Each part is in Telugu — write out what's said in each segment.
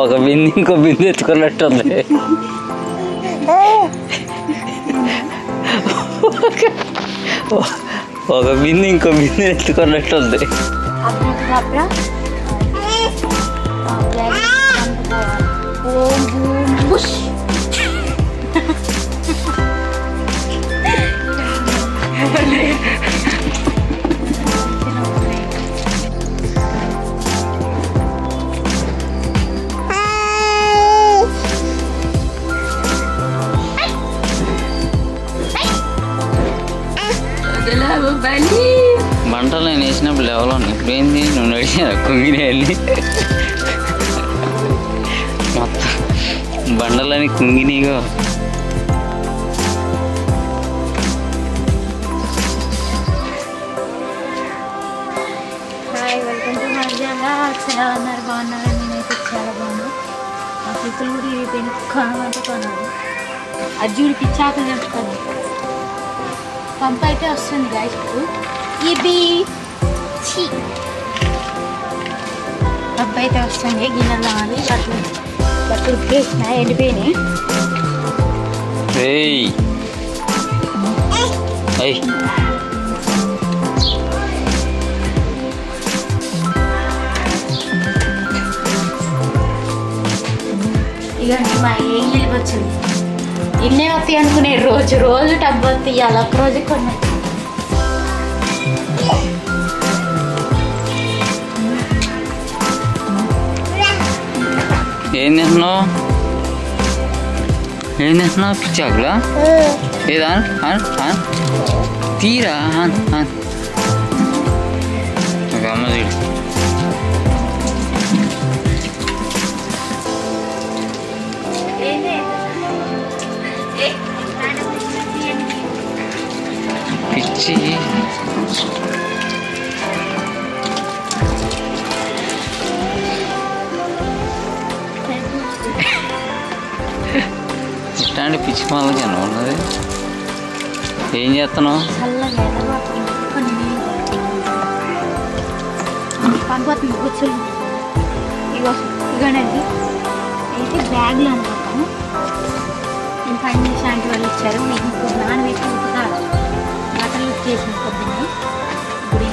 ఒక బింది ఇంకో బింది ఎత్తుకున్నట్టుంది. ఒక బింది ఇంకో బింది ఎత్తుకున్నట్టుంది. మంటలు నేను వేసినప్పుడు లెవెల్ ఉన్నాయి. ఇప్పుడు ఏంది నువ్వు నడిచిన కుంగినాయన్ని మొత్తం బండలని కుంగినాయిగా. హాయ్, వెల్కమ్ టు మర్జాలా. ఎలా ఉన్నారు? బాగున్నారా? నేనైతే చాలా బాగున్నాను. మా పీపుల్ కూడా ఇరిగిపోయింది. కొనమంటే కొన్నాను. అర్జునుడి పిచ్చాకలు చెప్పుకోండి. పంపు అయితే వస్తుంది గాయస్. ఇది పంపు అయితే వస్తుంది. గిన్నెలు కావాలి. బట్టలు ఉప్పేసిన ఎండిపోయినాయి. ఇక మా ఏం వచ్చింది ఇన్నే వస్తాయి అనుకునే రోజు రోజు టబ్బు వస్తాయి. అలా ఒక రోజు కొన్నాయి. ఏం చేస్తున్నావు పిచ్చాకులా? ఏదా తీరా అమ్మ చూడు. పిచ్చి ఇట్లాంటి పిచ్చి మాలకి అని ఉన్నది. ఏం చేస్తున్నావు? పంపుతుంది కూర్చొని. ఇగోనండి అయితే బ్యాగ్లో అనుకుంటాను. నేను పని చేసి ఆంటీ వాళ్ళు ఇచ్చారు. మీకు నానబెట్టి ఉతుకాలి. బట్టలు చేసిన పొద్దున్నే. ఇప్పుడు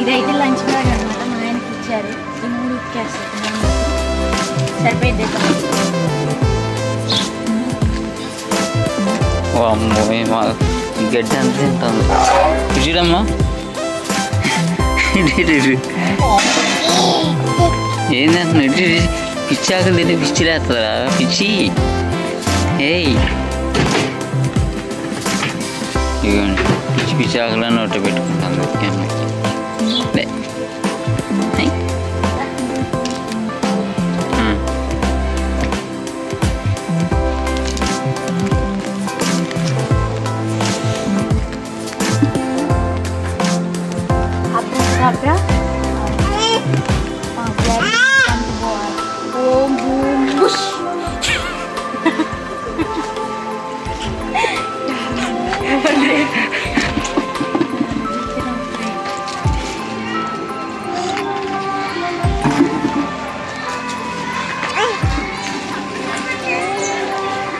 ఇదైతే లంచ్ బ్యాగ్ అనమాట. మా ఆయనకి ఇచ్చారు. ఈ 3 ఉతికేస్తాను. సరిపోయింది. అమ్మో గడ్డి అంత తింటుంది. ఇడమ్మా ఏంటంటున్నా? ఇటు పిచ్చాక తింటే పిచ్చి లేస్తుందా? పిచ్చి ఇవ్వండి. పిచ్చి పిచ్చాకలా నోట పెట్టుకుంటాను.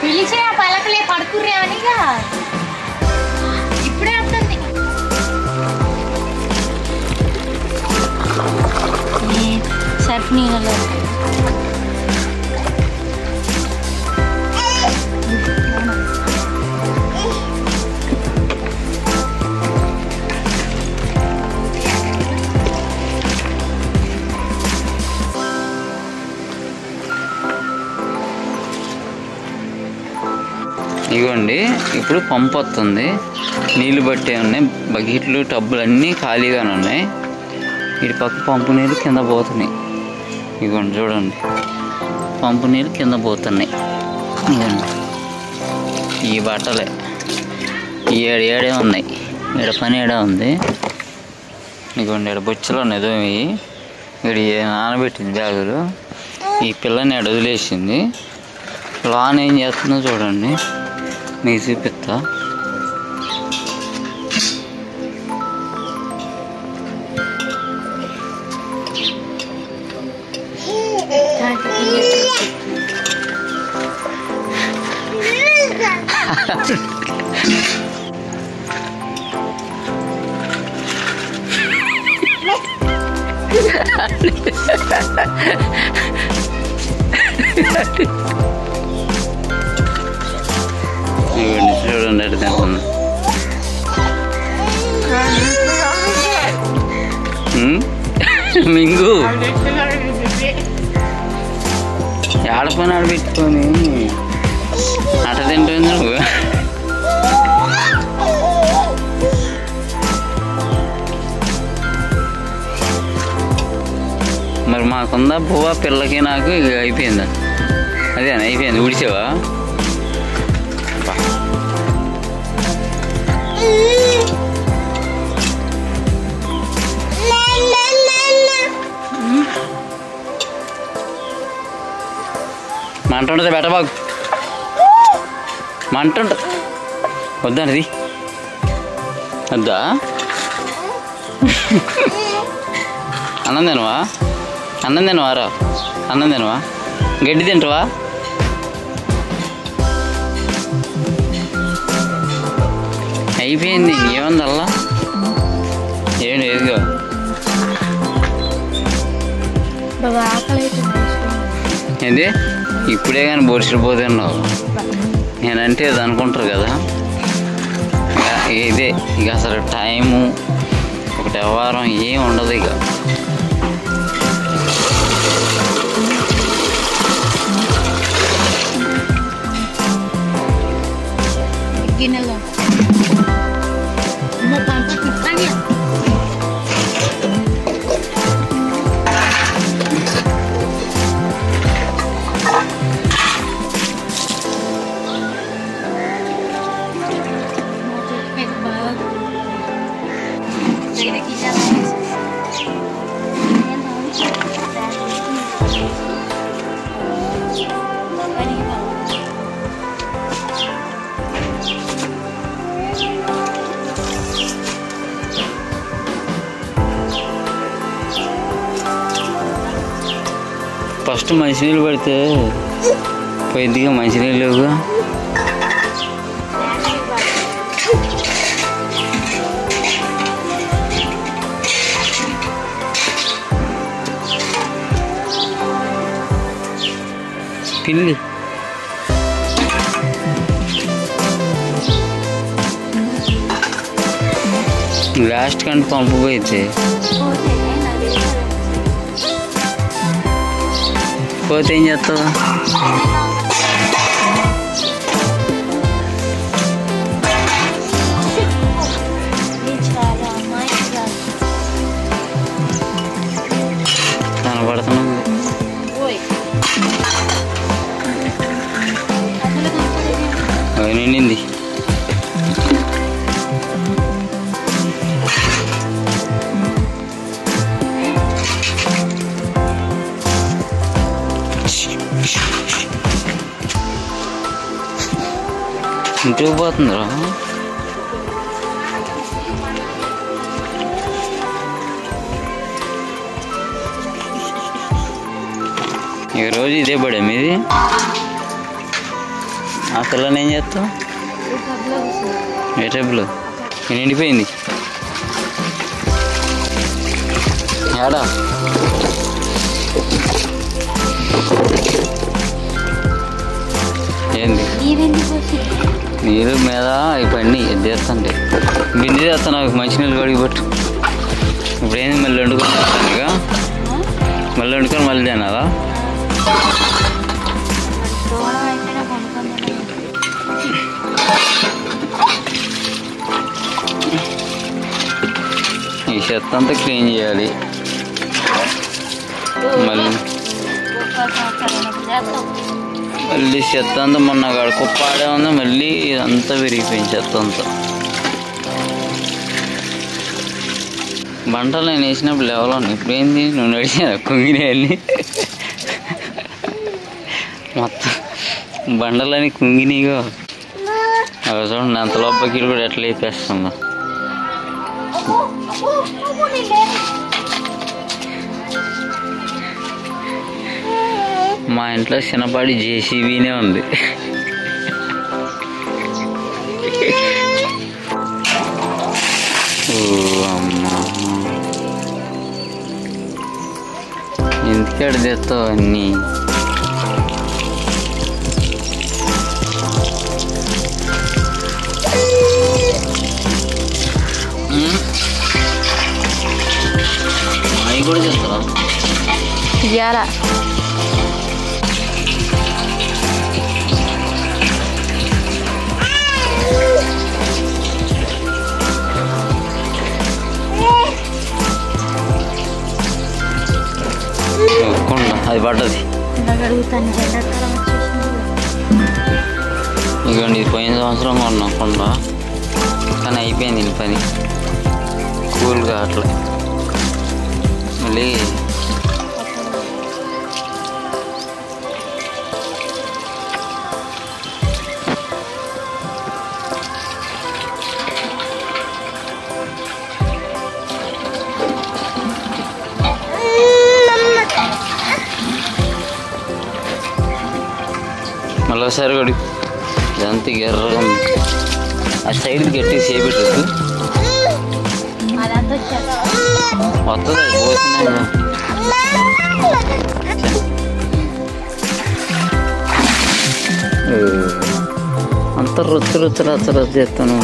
పిలిచే పలకలే పడుకుర్రే అనిగా ఇప్పుడే వస్తుంది. సర్ఫ్ నీళ్ళలో ఇవ్వండి. ఇప్పుడు పంపు వస్తుంది. నీళ్ళు బట్టే ఉన్నాయి. బకెట్లు టబ్బులు అన్నీ ఖాళీగానే ఉన్నాయి. ఇటు పక్క పంపు నీళ్ళు కింద పోతున్నాయి. ఇవ్వండి చూడండి, పంపు నీళ్ళు కింద పోతున్నాయి. ఇవ్వండి ఈ బట్టలే ఏడే ఉన్నాయి. ఈడ పని ఏడా ఉంది. ఇవ్వండి ఈడ బొచ్చులు ఉన్నాయి. దోమి ఇక్కడ నానబెట్టింది బ్యాగులు. ఈ పిల్లని ఆడ వదిలేసింది. లాన్ ఏం చేస్తుందో చూడండి, మీకు చూపిస్తా. చూడండి అటు తింటుంది. మింగు ఏడపని ఆడబెట్టుకొని అట తింటుంది నువ్వు. మరి మాకుందా పువ్వా పిల్లకి నాకు ఇక అయిపోయిందా? అదేనా అయిపోయింది? ఉడిచావా? మంట ఉంటుంది బెటబాగు, మంట ఉంటుంది. వద్దన్నది వద్దా? అన్నం తినవా? అన్నం తినవా? రా అన్నం తినవా? గడ్డి తింటావా? అయిపోయింది. ఏముంది అల్లా? ఏం లేదుగా. ఏంది ఇప్పుడే కానీ బొరుసులు పోతున్నావు నేనంటే అది అనుకుంటారు కదా. ఇదే ఇక అసలు టైము ఒకటి వ్యవహారం ఏం ఉండదు ఇక. గిన్నెలో ఫస్ట్ మంచినీళ్ళు పడితే పోయిద్దిగా. మంచినీళ్ళు లేవుగా. పిల్లి లాస్ట్ కంటే పంపు పోయితే పోతే ఏం చేస్తావా? కనబడుతున్నావు నిండింది. ఇంటికి పోతుందిరా. ఈ రోజు ఇదే పడే మీది. ఆ పిల్లని ఏం చేస్తావు? ఏ టైపులో నిండిపోయింది ఏడా? ఏంది నీరు మీద ఇవన్నీ చేస్తుంటే బింది చేస్తాను. మంచినీళ్ళు కడిగి పట్టు. ఇప్పుడు ఏంది మళ్ళీ వండుకొని ఇక మళ్ళీ వండుకొని మళ్ళీ తినాలా? ఈ చెత్త అంతా క్లీన్ చేయాలి. మళ్ళీ చెత్త అంతా మొన్న కాడ కుప్ప ఆడే ఉంది. మళ్ళీ ఇదంతా విరిగిపోయింది చెత్త అంతా. బంటలు నేను వేసినప్పుడు లెవెల్లో ఉన్నాయి. ఇప్పుడు ఏంది నువ్వు నడిచా కుంగినేయాలి. మొత్తం బండలని కుంగినీగా చూడండి. అంత లోపలికి కూడా ఎట్లా వేపేస్తుందా. మా ఇంట్లో చిన్నపాటి జేసీబీనే ఉంది. ఓ అమ్మా ఎందుకు తెస్తావు అన్నీ? చాలా అది పడ్డది. అడుగుతాను ఎండాకాలం వచ్చేసింది. ఇదిగోండి ఇది పోయిన సంవత్సరం కొన్నాం కొండ, కానీ అయిపోయింది దీని పని కూల్గా అట్లా. మళ్ళీ మళ్ళీసారి కూడా ఇదంతా ఎర్రగా ఉంది. ఆ సైడ్ గట్టి చేపెట్టద్దు, వస్తుంది అది పోతున్నా. అంత రుచి రుచి రచ్చ రచ్చ చేస్తాను.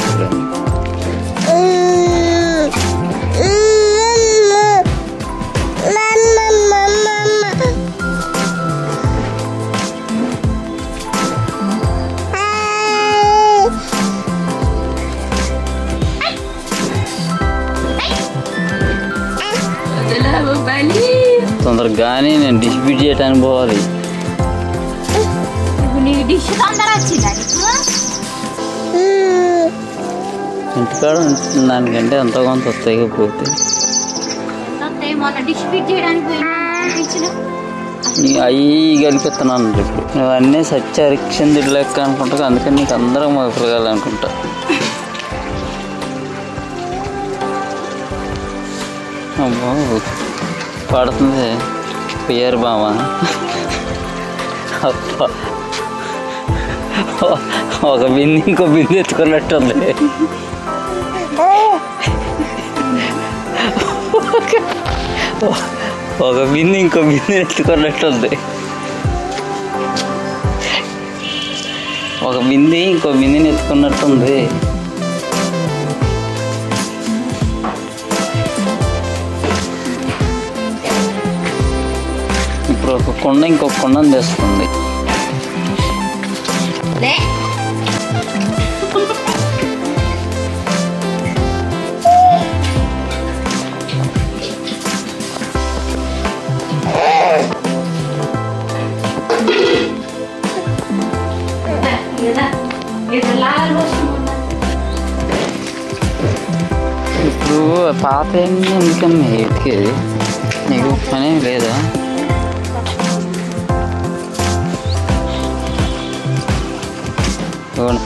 తొందరగానే నేను డిస్ట్రిబ్యూట్ చేయడానికి పోవాలి. ఇంటికాడ దానికంటే ఎంతో కొంత వస్తాయి. పోతే అవి కలిపిస్తున్నాను ఇప్పుడు. నువ్వు అన్నీ సత్యరిక్షణ లెక్క అనుకుంటా, అందుకని నీకు అందరం మొదలుగాలనుకుంటా. అమ్మో పడుతుంది పేరు బామ. ఒక బింది ఇంకో బింది ఎత్తుకున్నట్టుంది. ఒక బింది ఇంకో బింది ఎత్తుకున్నట్టుంది. ఒక బింది ఇంకో బిందిని ఎత్తుకున్నట్టుంది. ఇప్పుడు ఒక కొండ ఇంకొక కొండను తెస్తుంది. ఇప్పుడు పాత ఎందుకన్నా ఎతికేది, నీకు పని లేదా?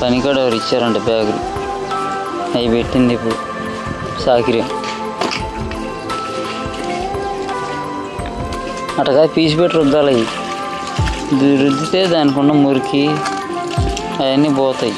పని కూడా ఎవరు ఇచ్చారంట బ్యాగులు, అవి పెట్టింది ఇప్పుడు సాకిరి. అటగా పీసి పెట్టి రుద్దాలి. అవి రుద్దితే దానికి ఉన్న మురికి అవన్నీ పోతాయి.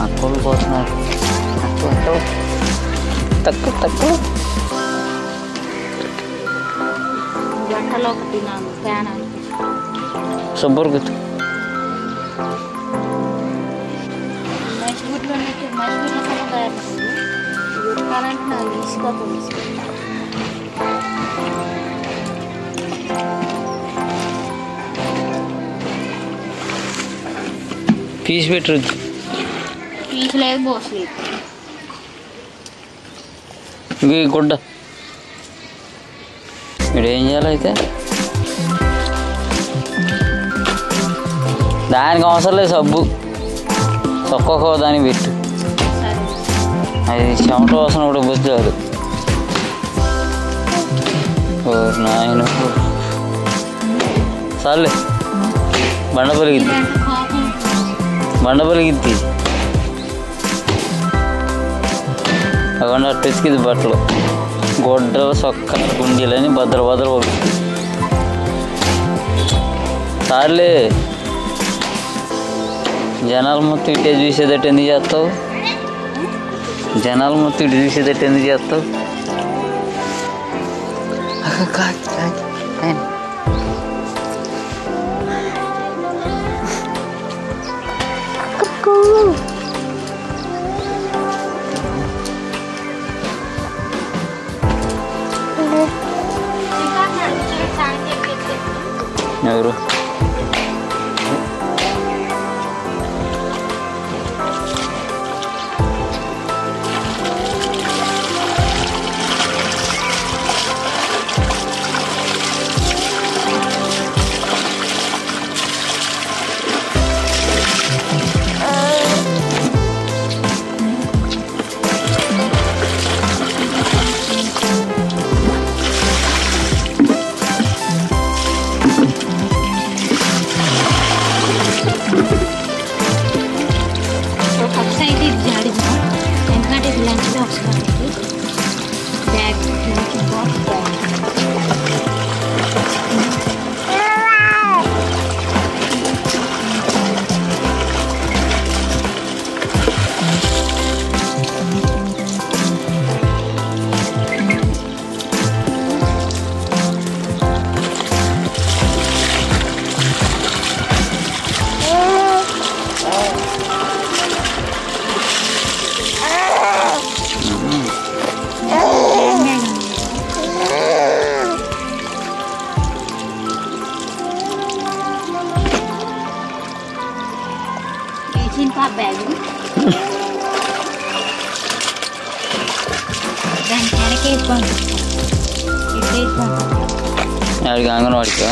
అక్కలు పోతున్నారు. తక్కువ తక్కువ సబ్బర్ గుర్తు పీస్ పెట్టరు. పీసులేదు బోసలేదు. ఇవి గుడ్డ ఇప్పుడు ఏం చేయాలైతే దానికి అవసరం లేదు. సబ్బు ఒక్కొక్క దానికి పెట్టు. అది చెమట వాసన కూడా బుద్ధాలు. నాయన చాలే బండ పలిగిద్ది, బండ పలిగిద్ది. అక్కడ తెచ్చికింది బట్టలు గొడ్డలు సొక్క గుండీలని భద్ర భద్ర పలుకుతుంది. చాలే జనాలు మొత్తం ఇటే చూసేదట్టు ఎందుకు చేస్తావు? జనాలు మొత్తం ఇటు చూసేదట్టు ఎందుకు చేస్తావు? ఎవరు? అంగన్వాడికా?